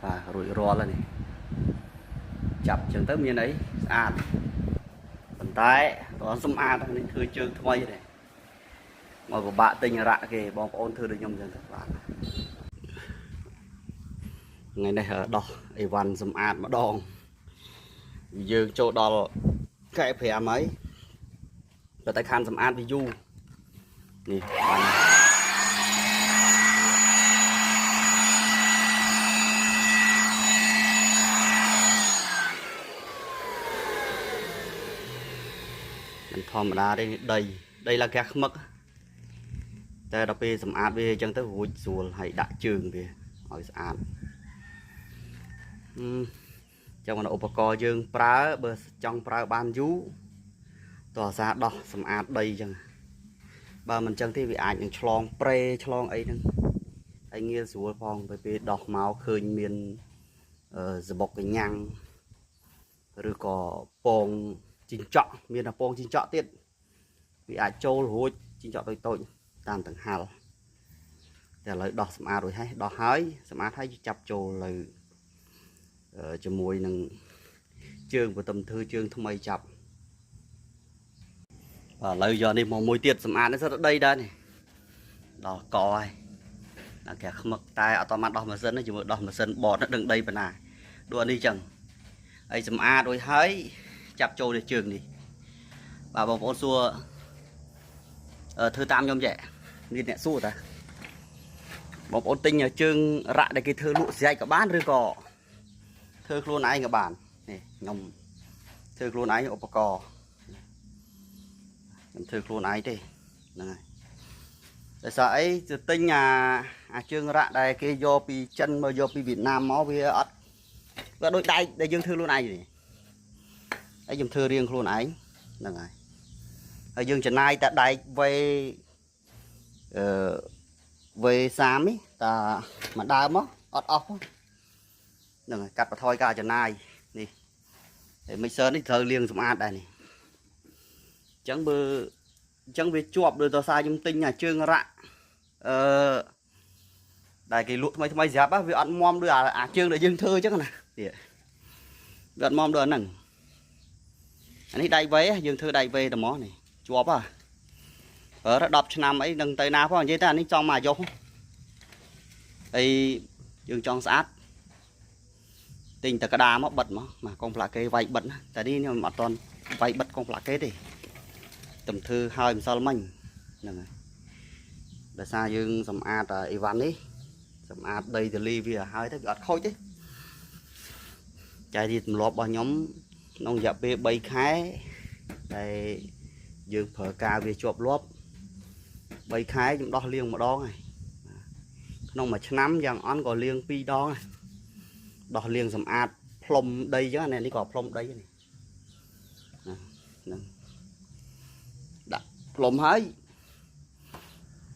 và rủi ro là này chập chân tới miền ấy ăn bàn tay đó zoom ăn nên thư chương thôi này mà của bạn tình rạ kì bóng ôn thư được nhung dần các bạn ngày này ở đó Ivan zoom ăn mà đòn dương chỗ đó cái phẻ mấy và tay khăn zoom ăn video nè thòm đá đây là các mứcแต่เราไปสำอาดไปจังtới hồi xuồng hay đã trường về hỏi sạch trong mộtឧបករណ៍យើងប្រើបើចង់ប្រើបានយូរតោះសារដោះសម្អាតដីចឹងបើមិនចឹងទេវាអាចនឹងឆ្លងប្រេឆ្លងអីហ្នឹងហើយងាយស្រួលផងពេលដោះមកឃើញមានសបុកកញ្ញាំងឬក៏ពងជីងចក់មានតែពងជីងចក់ទៀតវាអាចចូលរួចជីងចក់តូចៗតាមទាំងហាល់តែឥឡូវដោះសម្អាតរួចហើយដោះហើយសម្អាតហើយចាប់ចូលលើជាមួយនឹងជើងបតំធឺជើងថ្មីចាប់ឥឡូវយកនេះមកមួយទៀតសម្អាតនេះសិតដីដែរនេះដោះកហើយដល់គេខ្មឹកតែអត់តមកដោះម៉ាស៊ីនជាមួយដោះម៉ាស៊ីនបតដឹងដីប៉ុណ្ណាដូចនេះចឹងហើយសម្អាតរួចហើយចាប់ចូលលើជើងនេះបាទបងប្អូនសួរធ្វើតាមខ្ញុំចេះមានអ្នកសួរតាបងប្អូនទិញជើងរ៉ាក់ដែលគេធ្វើលក់ស្រែកក៏បានឬក៏ធ្វើខ្លួនឯងក៏បាននេះខ្ញុំធ្វើខ្លួនឯងឧបករណ៍ខ្ញុំធ្វើខ្លួនឯងទេហ្នឹងហើយដោយសារអីទៅទិញអាជើងរ៉ាក់ដែលគេយកពីចិនមកយកពីវៀតណាមមកវាអត់វាដូចដែកដែលយើងធ្វើខ្លួនឯងនេះហើយខ្ញុំធ្វើរៀងខ្លួនឯងហ្នឹងហើយយើងចំណាយតែដែកវេវេ30នេះតាមកដើមមកអត់អស់ហ្នឹងហើយកាត់បន្ថយការចំណាយនេះហើយមីក្សឺនេះត្រូវលាងសម្អាតដែរនេះអញ្ចឹងបើអញ្ចឹងវាជាប់ដោយតសារខ្ញុំទិញអាជើងរ៉ាក់ដែលគេលក់ថ្មីស្រាប់វាអត់មាំដូចអាជើងដែលយើងធ្វើអញ្ចឹងណាវាអត់មាំដូចអាហ្នឹងអានេះដៃវេយើងធ្វើដៃវេតែមកនេះជាប់ហ่ะប្រើ10ឆ្នាំអីនឹងទៅណាផងនិយាយតែអានេះចង់មកយកហើយយើងចង់ស្អាតទិញតែក្តារមកបិទមកកងផ្លាកេវាយបិទណាតែនេះខ្ញុំអត់តន់វាយបិទកងផ្លាកេទេទំធ្វើហើយម្សិលមិញហ្នឹងហើយដោយសារយើងសម្អាតអីវ៉ាន់នេះសម្អាតដីទលីវាហើយទៅវាអត់ខូចទេចែកទីទម្លាប់របស់ខ្ញុំក្នុងរយៈពេល3ខែតែយើងប្រើការវាជាប់លាប់3ខែខ្ញុំដោះលាងម្ដងហើយក្នុងមួយឆ្នាំយ៉ាងអន់ក៏លាង2ដងហើយដោះលាងសម្អាតផ្លុំដីអញ្ចឹងនេះក៏ផ្លុំដីនេះហ្នឹងដាក់ផ្លុំហើយ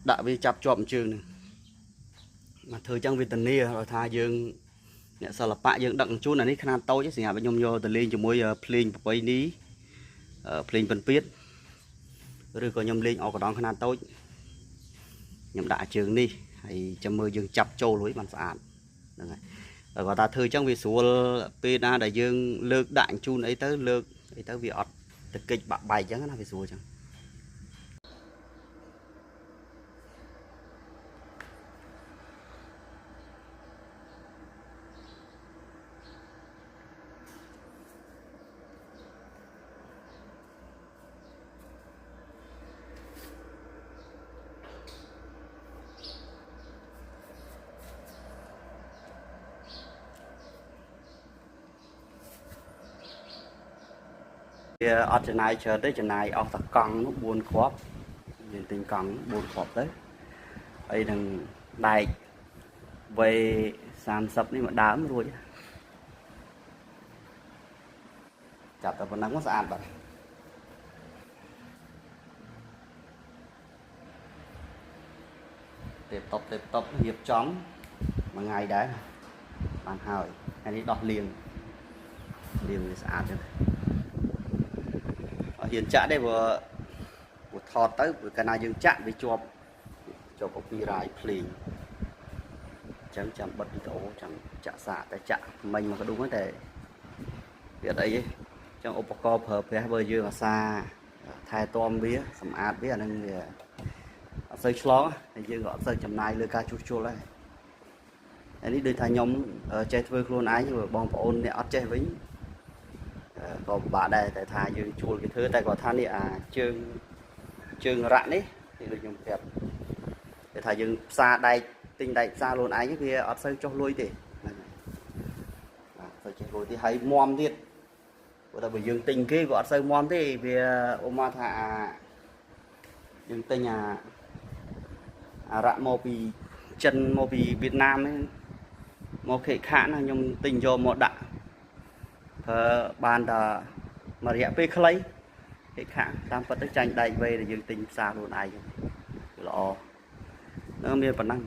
ដាក់វាចាប់ជាប់ជើងនេះមកធ្វើអញ្ចឹងវាធានាឲ្យថាយើងអ្នកសិល្បៈយើងដឹកជញ្ជូនអានេះខ្នាតតូចសម្រាប់ខ្ញុំយកទៅលេងជាមួយភ្លេងប្រពៃណីភ្លេងពិនពៀតឬក៏ខ្ញុំលេងអកដងខ្នាតតូចខ្ញុំដាក់ជើងនេះហើយចាំមើលយើងចាប់ចូលរួចបានស្អាតហ្នឹងហើយគាត់ថាធ្វើអញ្ចឹងវាស្រួលពេលណាដែលយើងលើកដាក់ជូនអីទៅលើកអីទៅវាអត់ទៅកិច្ចបាក់បែកអញ្ចឹងណាវាស្រួលអញ្ចឹងវាអត់ចំណាយច្រើនទេចំណាយអស់តែកង់នោះ4គ្រាប់យើងទិញកង់4គ្រាប់ទៅហើយនឹងដែកវេ30នេះមកដើមរួចចាប់តែប៉ុណ្ណឹងមកស្អាតបាទទេបតបរៀបចំមួយថ្ងៃដែរបានហើយហើយនេះដោះលាងវាស្អាតចឹងហ៊ានចាក់ទេព្រោះថតទៅព្រោះកាលណាយើងចាក់វាជាប់ copyright ភ្លេង chẳng chẳng bật đi tổ chẳng chạ xạ tại chạ mình mà có đúng thế việc đấy trong ô co hợp với bơi dương ở xa thay tom bía sầm ạt bía nên thì xây xó thì dương gọi xây chầm này lừa ca chua chua này anh đi đưa thay nhóm chơi với luôn ái nhưng mà bong ôn để ớt chơi với còn bà đây tại thay dương chua cái thứ tại có than đi chương chương rạn ấy thì được dùng đẹp để thay dương xa đây tinh đại xa luôn ái cái ớt xây cho lui thì phải chơi rồi thì hay mom thiệt là bởi dương tình cái gọi xây mom thì vì ôm ma thà dương tình rạn mô vì chân mô vì Việt Nam ấy mô khệ khả là nhung tình cho một đạn bàn là mà rẻ phê khlấy khệ khả tam phật tranh đầy về là dương tình xa luôn ai lọ nó miên phần năng